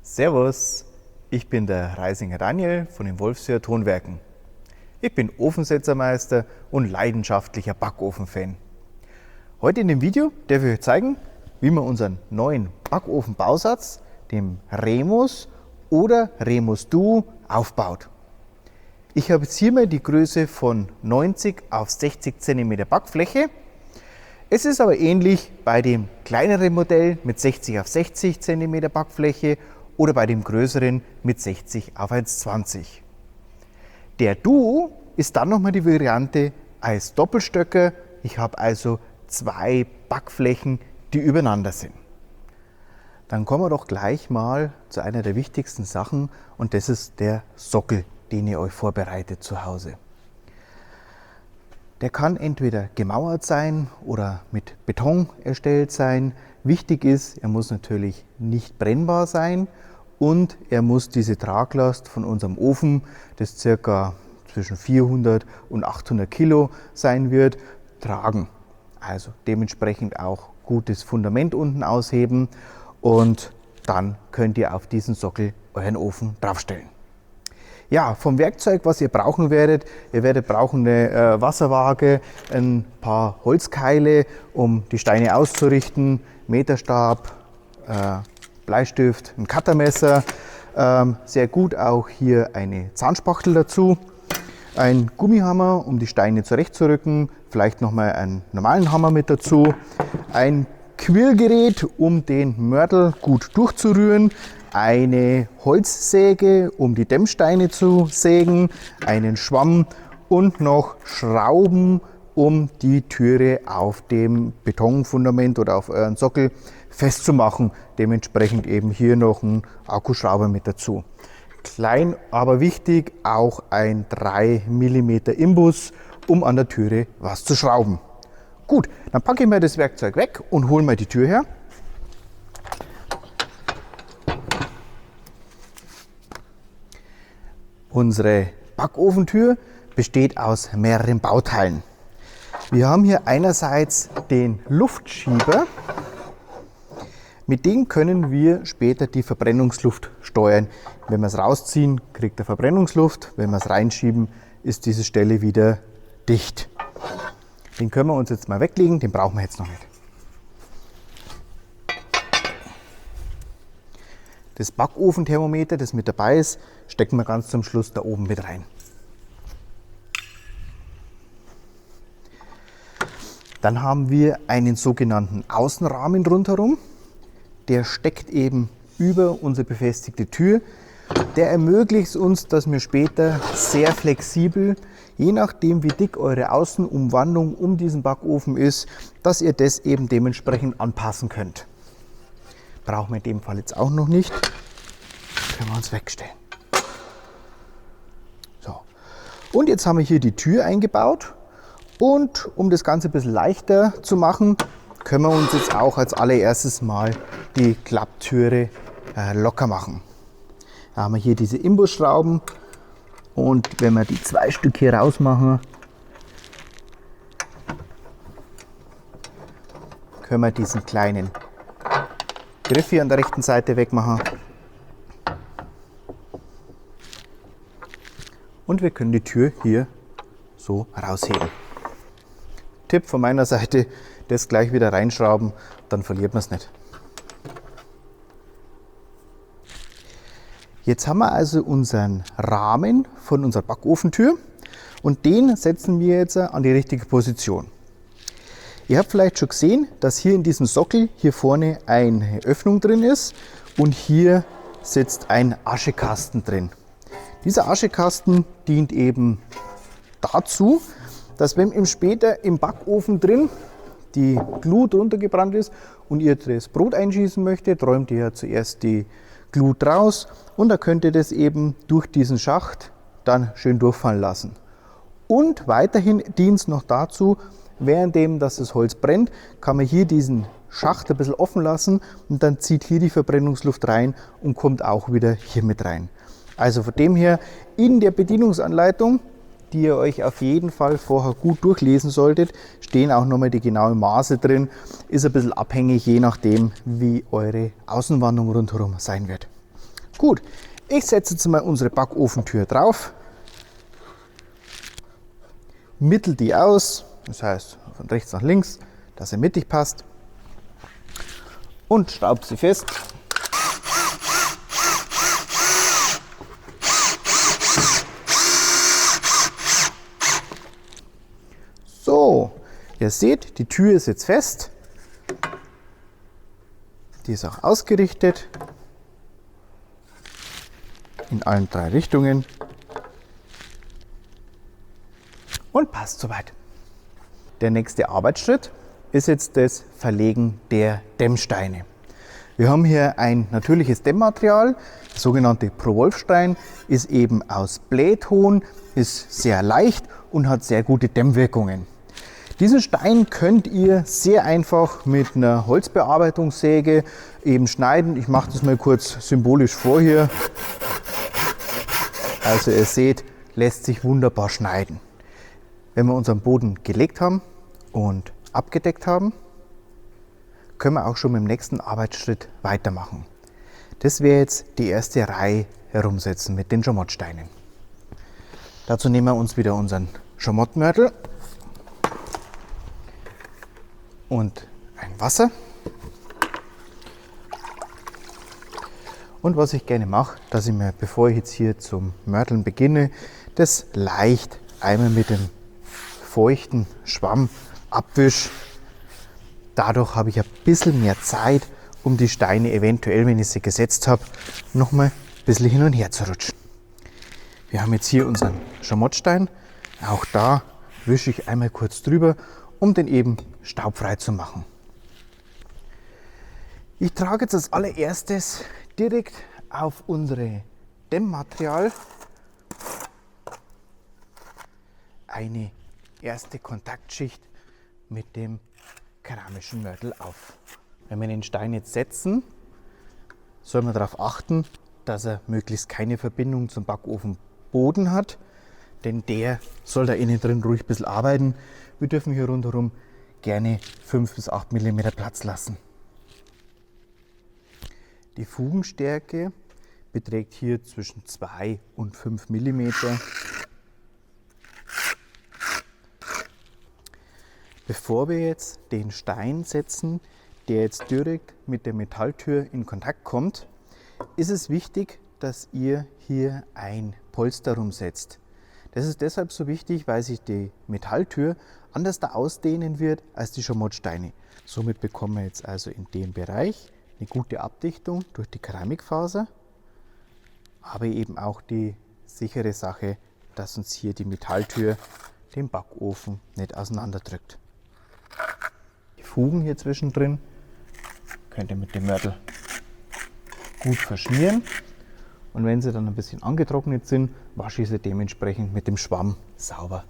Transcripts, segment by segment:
Servus, ich bin der Reisinger Daniel von den Wolfshöher Tonwerken. Ich bin Ofensetzermeister und leidenschaftlicher Backofen-Fan. Heute in dem Video darf ich euch zeigen, wie man unseren neuen Backofenbausatz, dem Remus oder Remus Duo, aufbaut. Ich habe jetzt hier mal die Größe von 90 auf 60 cm Backfläche. Es ist aber ähnlich bei dem kleineren Modell mit 60 auf 60 cm Backfläche oder bei dem größeren mit 60 auf 1,20. Der Duo ist dann nochmal die Variante als Doppelstöcker. Ich habe also zwei Backflächen, die übereinander sind. Dann kommen wir doch gleich mal zu einer der wichtigsten Sachen, und das ist der Sockel, den ihr euch vorbereitet zu Hause. Der kann entweder gemauert sein oder mit Beton erstellt sein. Wichtig ist, er muss natürlich nicht brennbar sein und er muss diese Traglast von unserem Ofen, das ca. zwischen 400 und 800 Kilo sein wird, tragen. Also dementsprechend auch gutes Fundament unten ausheben, und dann könnt ihr auf diesen Sockel euren Ofen draufstellen. Ja, vom Werkzeug, was ihr brauchen werdet, ihr werdet brauchen eine Wasserwaage, ein paar Holzkeile, um die Steine auszurichten, Meterstab, Bleistift, ein Cuttermesser, sehr gut auch hier eine Zahnspachtel dazu, ein Gummihammer, um die Steine zurechtzurücken, vielleicht nochmal einen normalen Hammer mit dazu, ein Quirlgerät, um den Mörtel gut durchzurühren, eine Holzsäge, um die Dämmsteine zu sägen, einen Schwamm und noch Schrauben, um die Türe auf dem Betonfundament oder auf euren Sockel festzumachen. Dementsprechend eben hier noch ein Akkuschrauber mit dazu. Klein, aber wichtig, auch ein 3 mm Imbus, um an der Türe was zu schrauben. Gut, dann packe ich mir das Werkzeug weg und hole mal die Tür her. Unsere Backofentür besteht aus mehreren Bauteilen. Wir haben hier einerseits den Luftschieber. Mit dem können wir später die Verbrennungsluft steuern. Wenn wir es rausziehen, kriegt er Verbrennungsluft. Wenn wir es reinschieben, ist diese Stelle wieder dicht. Den können wir uns jetzt mal weglegen, den brauchen wir jetzt noch nicht. Das Backofenthermometer, das mit dabei ist, stecken wir ganz zum Schluss da oben mit rein. Dann haben wir einen sogenannten Außenrahmen rundherum. Der steckt eben über unsere befestigte Tür. Der ermöglicht uns, dass wir später sehr flexibel, je nachdem wie dick eure Außenumwandlung um diesen Backofen ist, dass ihr das eben dementsprechend anpassen könnt. Brauchen wir in dem Fall jetzt auch noch nicht. Können wir uns wegstellen. So. Und jetzt haben wir hier die Tür eingebaut. Und um das Ganze ein bisschen leichter zu machen, können wir uns jetzt auch als allererstes mal die Klapptüre locker machen. Da haben wir hier diese Imbusschrauben, und wenn wir die zwei Stück hier rausmachen, können wir diesen kleinen Griff hier an der rechten Seite wegmachen. Und wir können die Tür hier so rausheben. Tipp von meiner Seite, das gleich wieder reinschrauben, dann verliert man es nicht. Jetzt haben wir also unseren Rahmen von unserer Backofentür, und den setzen wir jetzt an die richtige Position. Ihr habt vielleicht schon gesehen, dass hier in diesem Sockel hier vorne eine Öffnung drin ist und hier sitzt ein Aschekasten drin. Dieser Aschekasten dient eben dazu, dass wenn später im Backofen drin die Glut runtergebrannt ist und ihr das Brot einschießen möchtet, räumt ihr zuerst die Glut raus, und da könnt ihr das eben durch diesen Schacht dann schön durchfallen lassen. Und weiterhin dient es noch dazu, währenddem das Holz brennt, kann man hier diesen Schacht ein bisschen offen lassen, und dann zieht hier die Verbrennungsluft rein und kommt auch wieder hier mit rein. Also von dem her, in der Bedienungsanleitung, die ihr euch auf jeden Fall vorher gut durchlesen solltet, stehen auch nochmal die genauen Maße drin. Ist ein bisschen abhängig, je nachdem, wie eure Außenwandung rundherum sein wird. Gut, ich setze jetzt mal unsere Backofentür drauf, mittel die aus, das heißt von rechts nach links, dass er mittig passt und schraube sie fest. So, ihr seht, die Tür ist jetzt fest. Die ist auch ausgerichtet in allen 3 Richtungen und passt soweit. Der nächste Arbeitsschritt ist jetzt das Verlegen der Dämmsteine. Wir haben hier ein natürliches Dämmmaterial, der sogenannte Pro-Wolf-Stein, ist eben aus Blähton, ist sehr leicht und hat sehr gute Dämmwirkungen. Diesen Stein könnt ihr sehr einfach mit einer Holzbearbeitungssäge eben schneiden. Ich mache das mal kurz symbolisch vor hier. Also ihr seht, lässt sich wunderbar schneiden. Wenn wir unseren Boden gelegt haben und abgedeckt haben, können wir auch schon mit dem nächsten Arbeitsschritt weitermachen. Das wäre jetzt die erste Reihe herumsetzen mit den Schamottsteinen. Dazu nehmen wir uns wieder unseren Schamottmörtel und ein Wasser. Und was ich gerne mache, dass ich mir, bevor ich jetzt hier zum Mörteln beginne, das leicht einmal mit dem feuchten Schwamm abwische. Dadurch habe ich ein bisschen mehr Zeit, um die Steine eventuell, wenn ich sie gesetzt habe, nochmal ein bisschen hin und her zu rutschen. Wir haben jetzt hier unseren Schamottstein. Auch da wische ich einmal kurz drüber, um den eben staubfrei zu machen. Ich trage jetzt als allererstes direkt auf unsere Dämmmaterial eine erste Kontaktschicht mit dem keramischen Mörtel auf. Wenn wir den Stein jetzt setzen, soll man darauf achten, dass er möglichst keine Verbindung zum Backofenboden hat, denn der soll da innen drin ruhig ein bisschen arbeiten. Wir dürfen hier rundherum gerne 5 bis 8 mm Platz lassen. Die Fugenstärke beträgt hier zwischen 2 und 5 mm. Bevor wir jetzt den Stein setzen, der jetzt direkt mit der Metalltür in Kontakt kommt, ist es wichtig, dass ihr hier ein Polster rumsetzt. Das ist deshalb so wichtig, weil sich die Metalltür anders da ausdehnen wird als die Schamottsteine. Somit bekommen wir jetzt also in dem Bereich eine gute Abdichtung durch die Keramikfaser, aber eben auch die sichere Sache, dass uns hier die Metalltür den Backofen nicht auseinanderdrückt. Die Fugen hier zwischendrin könnt ihr mit dem Mörtel gut verschmieren und wenn sie dann ein bisschen angetrocknet sind, wasche ich sie dementsprechend mit dem Schwamm sauber.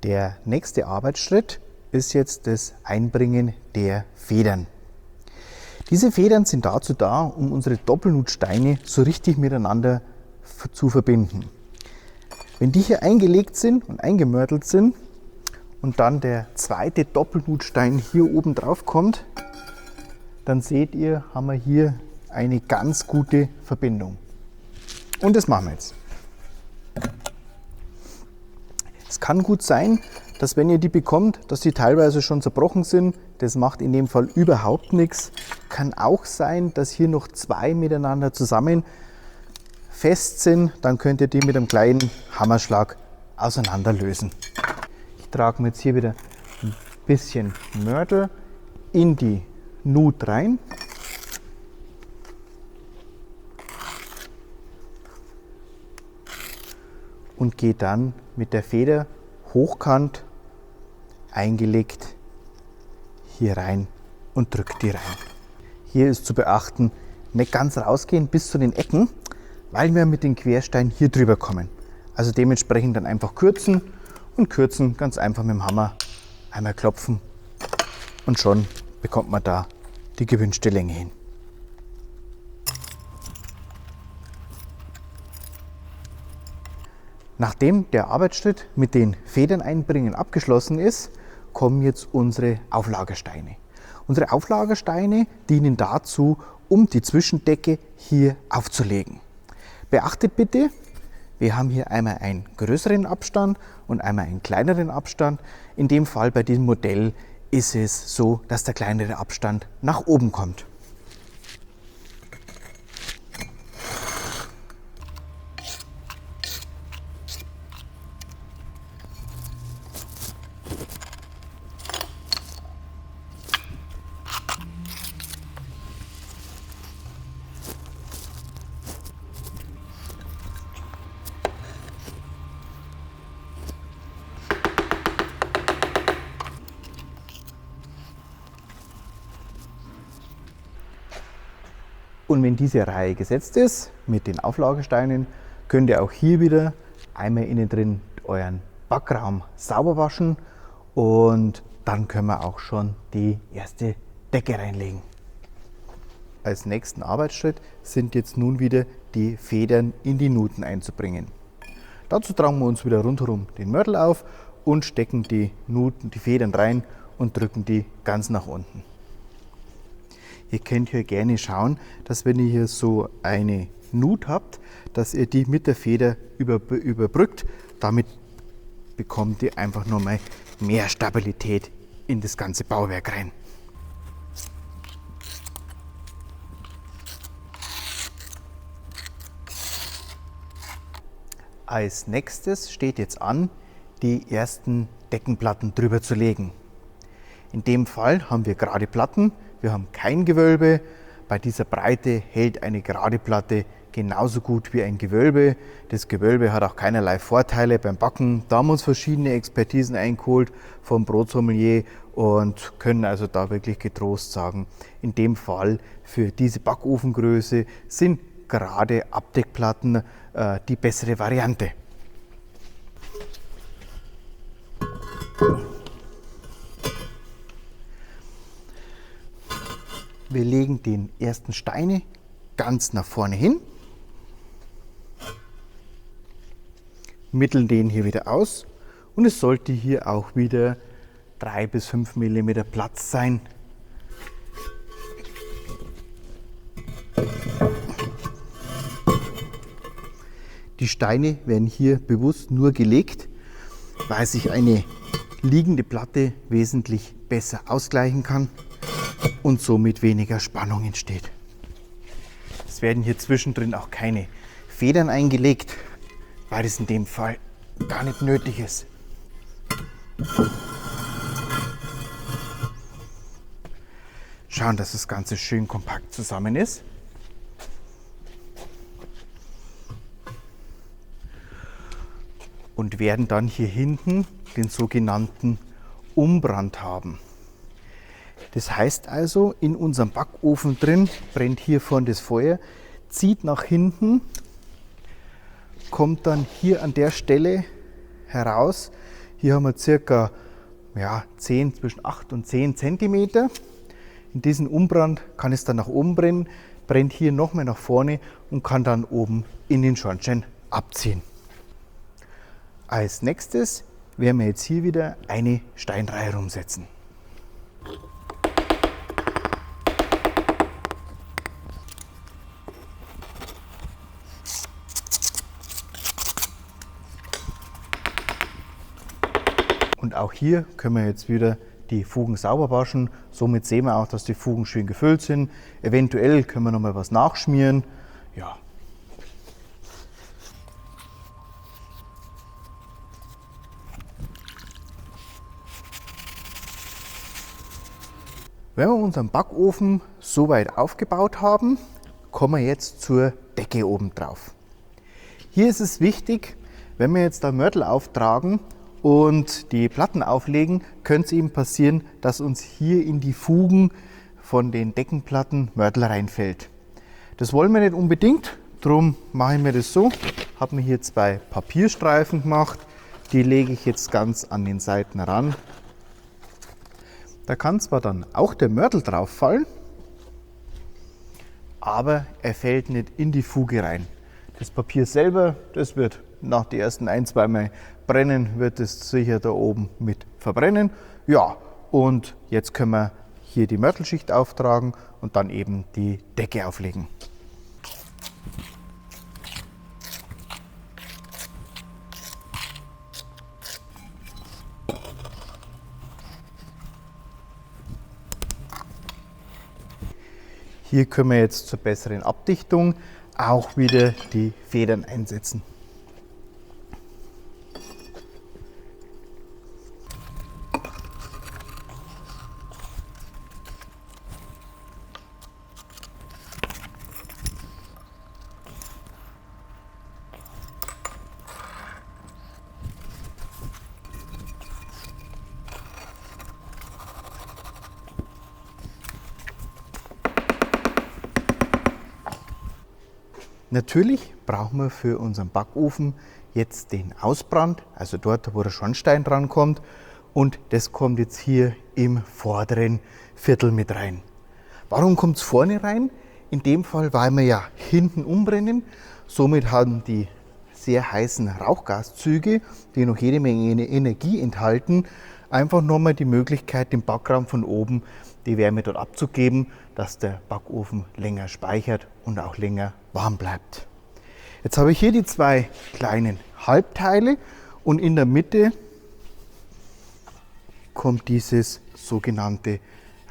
Der nächste Arbeitsschritt ist jetzt das Einbringen der Federn. Diese Federn sind dazu da, um unsere Doppelnutsteine so richtig miteinander zu verbinden. Wenn die hier eingelegt sind und eingemörtelt sind und dann der zweite Doppelnutstein hier oben drauf kommt, dann seht ihr, haben wir hier eine ganz gute Verbindung. Und das machen wir jetzt. Es kann gut sein, dass wenn ihr die bekommt, dass die teilweise schon zerbrochen sind. Das macht in dem Fall überhaupt nichts. Kann auch sein, dass hier noch 2 miteinander zusammen fest sind. Dann könnt ihr die mit einem kleinen Hammerschlag auseinander lösen. Ich trage mir jetzt hier wieder ein bisschen Mörtel in die Nut rein. Und gehe dann mit der Feder hochkant eingelegt hier rein und drückt die rein. Hier ist zu beachten, nicht ganz rausgehen bis zu den Ecken, weil wir mit dem Querstein hier drüber kommen. Also dementsprechend dann einfach kürzen und kürzen, ganz einfach mit dem Hammer einmal klopfen und schon bekommt man da die gewünschte Länge hin. Nachdem der Arbeitsschritt mit den Federn einbringen abgeschlossen ist, kommen jetzt unsere Auflagesteine. Unsere Auflagesteine dienen dazu, um die Zwischendecke hier aufzulegen. Beachtet bitte, wir haben hier einmal einen größeren Abstand und einmal einen kleineren Abstand. In dem Fall bei diesem Modell ist es so, dass der kleinere Abstand nach oben kommt. Und wenn diese Reihe gesetzt ist mit den Auflagesteinen, könnt ihr auch hier wieder einmal innen drin euren Backraum sauber waschen und dann können wir auch schon die erste Decke reinlegen. Als nächsten Arbeitsschritt sind jetzt nun wieder die Federn in die Nuten einzubringen. Dazu tragen wir uns wieder rundherum den Mörtel auf und stecken die Federn rein und drücken die ganz nach unten. Ihr könnt hier gerne schauen, dass wenn ihr hier so eine Nut habt, dass ihr die mit der Feder überbrückt. Damit bekommt ihr einfach nochmal mehr Stabilität in das ganze Bauwerk rein. Als nächstes steht jetzt an, die ersten Deckenplatten drüber zu legen. In dem Fall haben wir gerade Platten. Wir haben kein Gewölbe. Bei dieser Breite hält eine gerade Platte genauso gut wie ein Gewölbe. Das Gewölbe hat auch keinerlei Vorteile beim Backen. Da haben wir uns verschiedene Expertisen eingeholt vom Brotsommelier und können also da wirklich getrost sagen, in dem Fall für diese Backofengröße sind gerade Abdeckplatten die bessere Variante. Wir legen den ersten Steine ganz nach vorne hin, mitteln den hier wieder aus und es sollte hier auch wieder 3 bis 5 mm Platz sein. Die Steine werden hier bewusst nur gelegt, weil sich eine liegende Platte wesentlich besser ausgleichen kann und somit weniger Spannung entsteht. Es werden hier zwischendrin auch keine Federn eingelegt, weil es in dem Fall gar nicht nötig ist. Schauen, dass das Ganze schön kompakt zusammen ist. Und werden dann hier hinten den sogenannten Umbrand haben. Das heißt also, in unserem Backofen drin brennt hiervon das Feuer, zieht nach hinten, kommt dann hier an der Stelle heraus. Hier haben wir circa zwischen 8 und 10 cm. In diesem Umbrand kann es dann nach oben brennen, brennt hier nochmal nach vorne und kann dann oben in den Schornstein abziehen. Als nächstes werden wir jetzt hier wieder eine Steinreihe rumsetzen. Und auch hier können wir jetzt wieder die Fugen sauber waschen. Somit sehen wir auch, dass die Fugen schön gefüllt sind. Eventuell können wir noch mal was nachschmieren. Ja. Wenn wir unseren Backofen soweit aufgebaut haben, kommen wir jetzt zur Decke oben drauf. Hier ist es wichtig, wenn wir jetzt da Mörtel auftragen und die Platten auflegen, könnte es eben passieren, dass uns hier in die Fugen von den Deckenplatten Mörtel reinfällt. Das wollen wir nicht unbedingt, darum mache ich mir das so. Habe mir hier 2 Papierstreifen gemacht, die lege ich jetzt ganz an den Seiten ran. Da kann zwar dann auch der Mörtel drauf fallen, aber er fällt nicht in die Fuge rein. Das Papier selber, das wird nach den ersten ein, zwei Mal brennen, wird es sicher da oben mit verbrennen. Ja, und jetzt können wir hier die Mörtelschicht auftragen und dann eben die Decke auflegen. Hier können wir jetzt zur besseren Abdichtung auch wieder die Federn einsetzen. Natürlich brauchen wir für unseren Backofen jetzt den Ausbrand, also dort, wo der Schornstein dran kommt. Und das kommt jetzt hier im vorderen Viertel mit rein. Warum kommt es vorne rein? In dem Fall, weil wir ja hinten umbrennen. Somit haben die sehr heißen Rauchgaszüge, die noch jede Menge Energie enthalten, einfach nochmal die Möglichkeit, den Backraum von oben die Wärme dort abzugeben, dass der Backofen länger speichert und auch länger warm bleibt. Jetzt habe ich hier die zwei kleinen Halbteile und in der Mitte kommt dieses sogenannte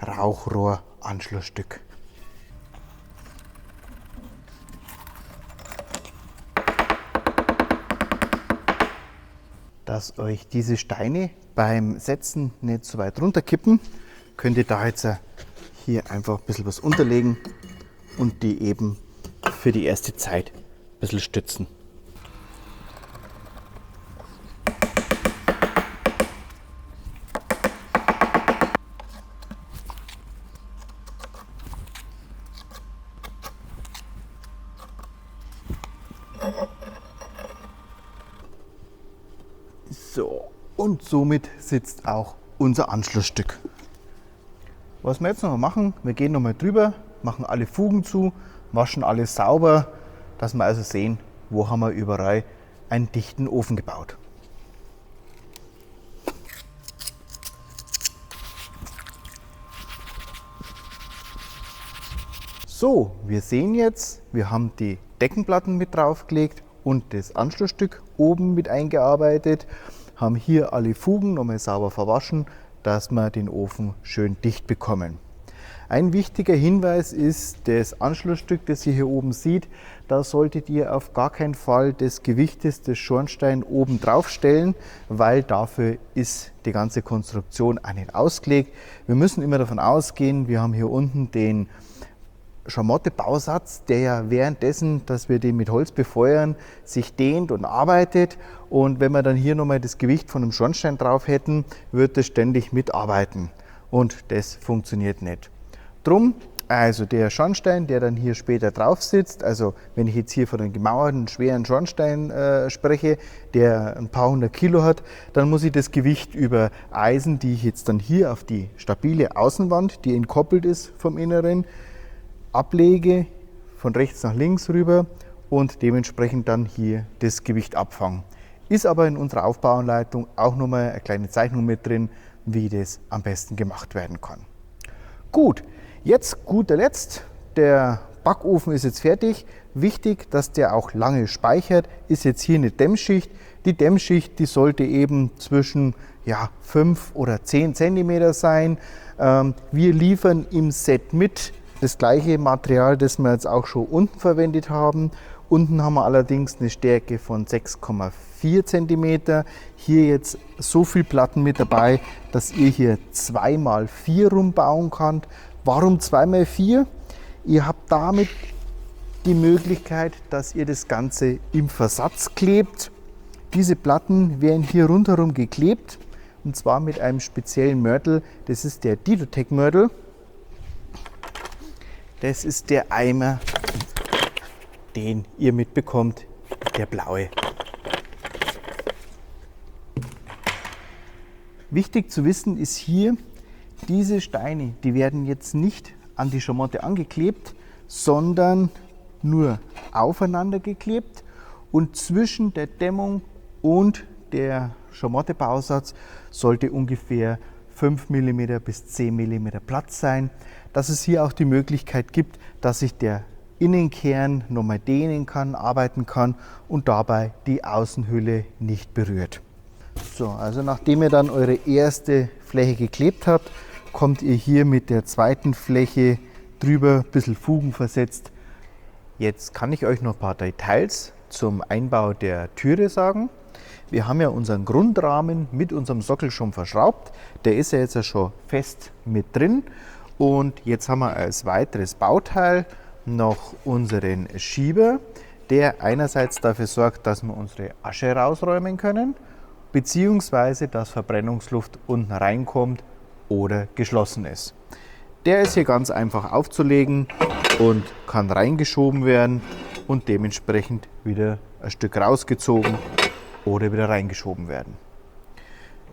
Rauchrohranschlussstück. Dass euch diese Steine beim Setzen nicht so weit runterkippen, könnt ihr da jetzt hier einfach ein bisschen was unterlegen und die eben für die erste Zeit ein bisschen stützen. So, und somit sitzt auch unser Anschlussstück. Was wir jetzt noch machen, wir gehen noch mal drüber, machen alle Fugen zu, waschen alles sauber, dass wir also sehen, wo haben wir überall einen dichten Ofen gebaut. So, wir sehen jetzt, wir haben die Deckenplatten mit draufgelegt und das Anschlussstück oben mit eingearbeitet, haben hier alle Fugen nochmal sauber verwaschen, dass wir den Ofen schön dicht bekommen. Ein wichtiger Hinweis ist das Anschlussstück, das ihr hier oben seht. Da solltet ihr auf gar keinen Fall das Gewicht des Schornsteins oben drauf stellen, weil dafür ist die ganze Konstruktion auch nicht ausgelegt. Wir müssen immer davon ausgehen, wir haben hier unten den Schamotte-Bausatz, der ja währenddessen, dass wir den mit Holz befeuern, sich dehnt und arbeitet. Und wenn wir dann hier nochmal das Gewicht von einem Schornstein drauf hätten, wird das ständig mitarbeiten. Und das funktioniert nicht. Drum, also der Schornstein, der dann hier später drauf sitzt, also wenn ich jetzt hier von einem gemauerten, schweren Schornstein spreche, der ein paar hundert Kilo hat, dann muss ich das Gewicht über Eisen, die ich jetzt dann hier auf die stabile Außenwand, die entkoppelt ist vom Inneren, ablege, von rechts nach links rüber und dementsprechend dann hier das Gewicht abfangen. Ist aber in unserer Aufbauanleitung auch nochmal eine kleine Zeichnung mit drin, wie das am besten gemacht werden kann. Gut, jetzt guter Letzt, der Backofen ist jetzt fertig. Wichtig, dass der auch lange speichert, ist jetzt hier eine Dämmschicht. Die Dämmschicht, die sollte eben zwischen 5 oder 10 cm sein. Wir liefern im Set mit das gleiche Material, das wir jetzt auch schon unten verwendet haben. Unten haben wir allerdings eine Stärke von 6,4 cm. Hier jetzt so viel Platten mit dabei, dass ihr hier 2x4 rumbauen könnt. Warum 2x4? Ihr habt damit die Möglichkeit, dass ihr das Ganze im Versatz klebt. Diese Platten werden hier rundherum geklebt und zwar mit einem speziellen Mörtel. Das ist der Didotec-Mörtel. Das ist der Eimer, den ihr mitbekommt, der blaue. Wichtig zu wissen ist hier, diese Steine, die werden jetzt nicht an die Schamotte angeklebt, sondern nur aufeinander geklebt Und zwischen der Dämmung und der Schamotte-Bausatz sollte ungefähr 5 mm bis 10 mm Platz sein, dass es hier auch die Möglichkeit gibt, dass sich der Innenkern nochmal dehnen kann, arbeiten kann und dabei die Außenhülle nicht berührt. So, also nachdem ihr dann eure erste Fläche geklebt habt, kommt ihr hier mit der zweiten Fläche drüber, ein bisschen Fugen versetzt. Jetzt kann ich euch noch ein paar Details zum Einbau der Türe sagen. Wir haben ja unseren Grundrahmen mit unserem Sockel schon verschraubt. Der ist ja jetzt schon fest mit drin. Und jetzt haben wir als weiteres Bauteil noch unseren Schieber, der einerseits dafür sorgt, dass wir unsere Asche rausräumen können, beziehungsweise dass Verbrennungsluft unten reinkommt oder geschlossen ist. Der ist hier ganz einfach aufzulegen und kann reingeschoben werden und dementsprechend wieder ein Stück rausgezogen oder wieder reingeschoben werden.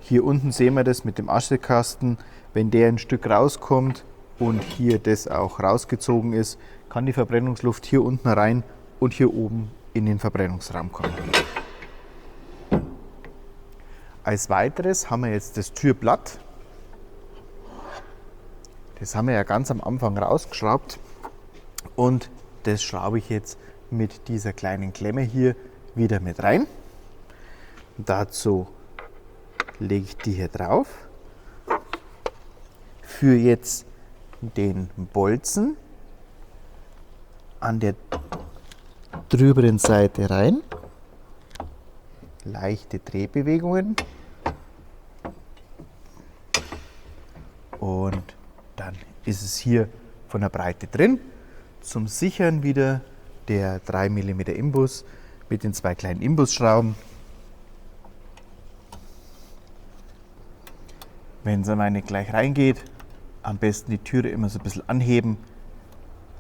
Hier unten sehen wir das mit dem Aschekasten. Wenn der ein Stück rauskommt und hier das auch rausgezogen ist, kann die Verbrennungsluft hier unten rein und hier oben in den Verbrennungsraum kommen. Als weiteres haben wir jetzt das Türblatt. Das haben wir ja ganz am Anfang rausgeschraubt und das schraube ich jetzt mit dieser kleinen Klemme hier wieder mit rein. Dazu lege ich die hier drauf, führe jetzt den Bolzen an der drüberen Seite rein, leichte Drehbewegungen und dann ist es hier von der Breite drin. Zum Sichern wieder der 3 mm Imbus mit den zwei kleinen Imbusschrauben. Wenn es einmal nicht gleich reingeht, am besten die Türe immer so ein bisschen anheben,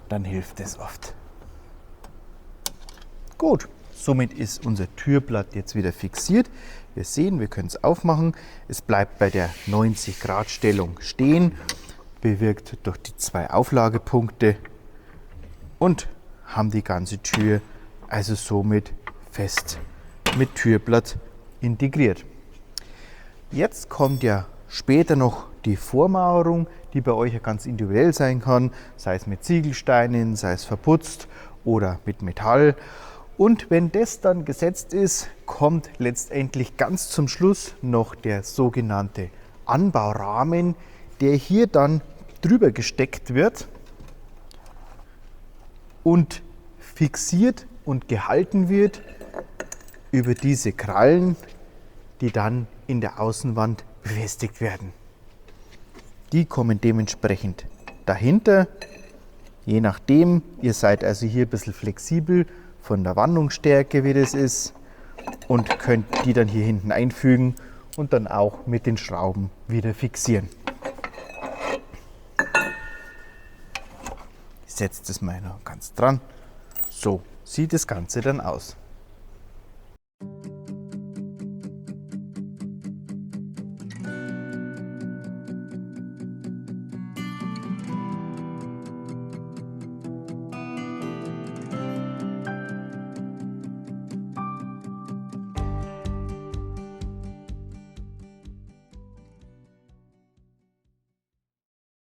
dann hilft es oft. Gut, somit ist unser Türblatt jetzt wieder fixiert. Wir sehen, wir können es aufmachen. Es bleibt bei der 90-Grad-Stellung stehen, bewirkt durch die zwei Auflagepunkte und haben die ganze Tür also somit fest mit Türblatt integriert. Jetzt kommt ja später noch die Vormauerung, die bei euch ja ganz individuell sein kann, sei es mit Ziegelsteinen, sei es verputzt oder mit Metall. Und wenn das dann gesetzt ist, kommt letztendlich ganz zum Schluss noch der sogenannte Anbaurahmen, der hier dann drüber gesteckt wird und fixiert und gehalten wird über diese Krallen, die dann in der Außenwand befestigt werden. Die kommen dementsprechend dahinter. Je nachdem, ihr seid also hier ein bisschen flexibel von der Wandungsstärke, wie das ist, und könnt die dann hier hinten einfügen und dann auch mit den Schrauben wieder fixieren. Ich setze das mal noch ganz dran. So sieht das Ganze dann aus.